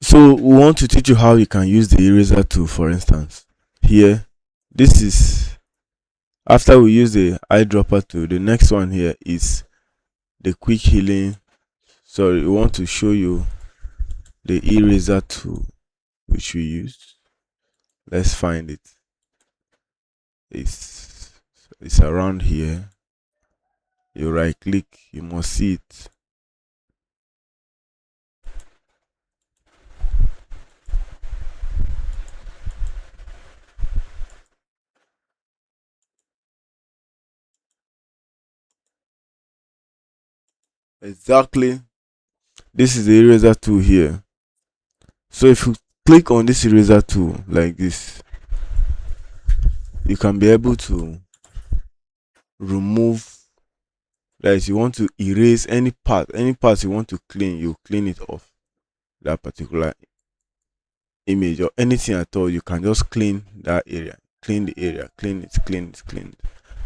So we want to teach you how you can use the eraser tool. For instance, here, this is after we use the eyedropper tool. The next one here is the quick healing. Sorry, we want to show you the eraser tool which we use. Let's find it. It's around here. You right click, you must see it. Exactly, this is the eraser tool here. So if you click on this eraser tool like this, you can be able to remove, like you want to erase any part you want to clean, you clean it off that particular image or anything at all. You can just clean that area, clean the area, clean it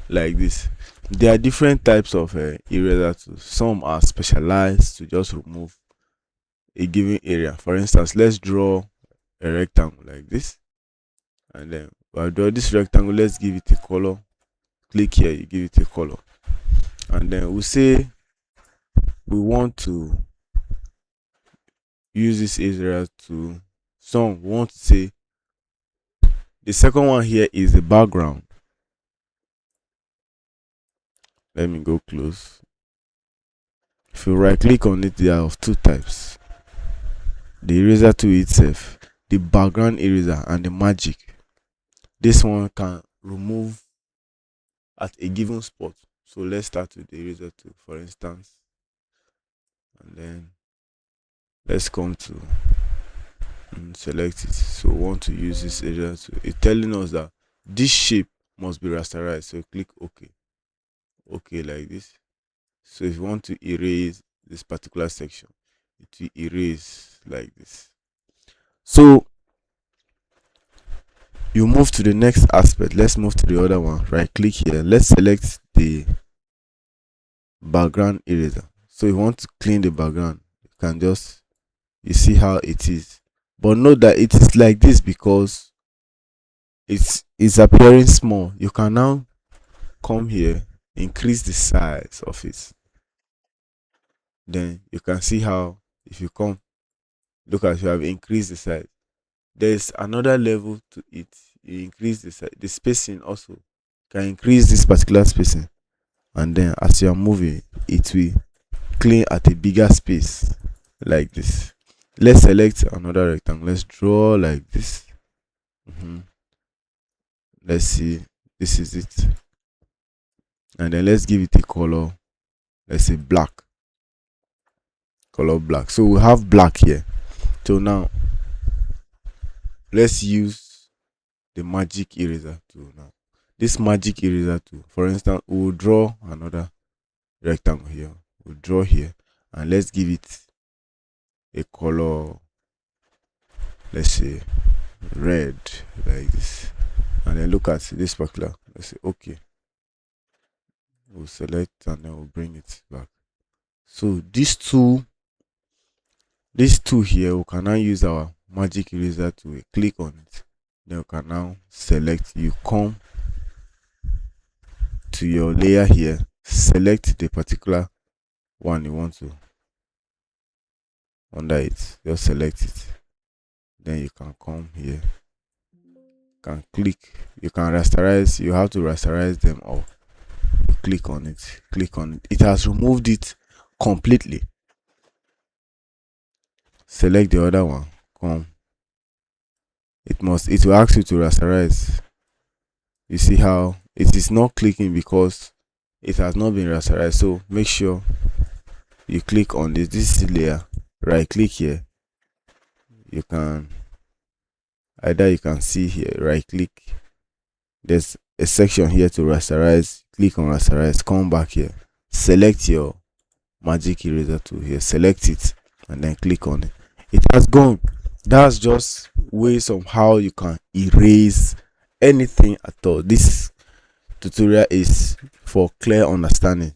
like this. There are different types of eraser tools. Some are specialized to just remove a given area. For instance, let's draw a rectangle like this, and then while draw this rectangle, let's give it a color. Click here, you give it a color, and then we say we want to use this area to, some want to say the second one here is the background. Let me go close. If you right click on it, they are of two types: the eraser tool itself, the background eraser, and the magic. This one can remove at a given spot. So let's start with the eraser tool, for instance, and then let's come to and select it. So we want to use this eraser tool. It's telling us that this shape must be rasterized. So click OK like this. So if you want to erase this particular section, it will erase like this. So you move to the next aspect. Let's move to the other one. Right click here, let's select the background eraser. So if you want to clean the background, you can just, you see how it is, but note that it is like this because it's appearing small. You can now come here, increase the size of it. Then you can see how, if you come, look at, you have increased the size. There's another level to it. You increase the size, the spacing also can increase this particular spacing, and then as you are moving, it will clean at a bigger space like this. Let's select another rectangle. Let's draw like this. Let's see, this is it, and then let's give it a color. Let's say black, color black. So we have black here. So now let's use the magic eraser tool. Now this magic eraser tool, for instance, we'll draw another rectangle here. We'll draw here, and let's give it a color. Let's say red like this, and then look at this particular. Let's say OK. We'll select and then we'll bring it back. So this tool here, we can now use our magic eraser to click on it. Then we can now select, you come to your layer here, select the particular one you want to under it, just select it. Then you can come here, can click, you can rasterize. You have to rasterize them all. You click on it, it has removed it completely. Select the other one, come, it will ask you to rasterize. You see how it is not clicking because it has not been rasterized. So make sure you click on this layer, right click here. You can either, you can see here, right click, there's a section here to rasterize. Click on rasterize, come back here, select your magic eraser tool here, select it, and then click on it. It has gone. That's just ways of how you can erase anything at all. This tutorial is for clear understanding.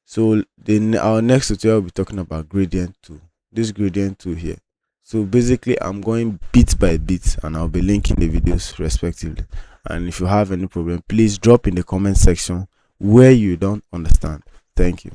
So then our next tutorial will be talking about gradient tool. This gradient tool here, So basically I'm going bit by bit, and I'll be linking the videos respectively. And if you have any problem, please drop in the comment section where you don't understand. Thank you.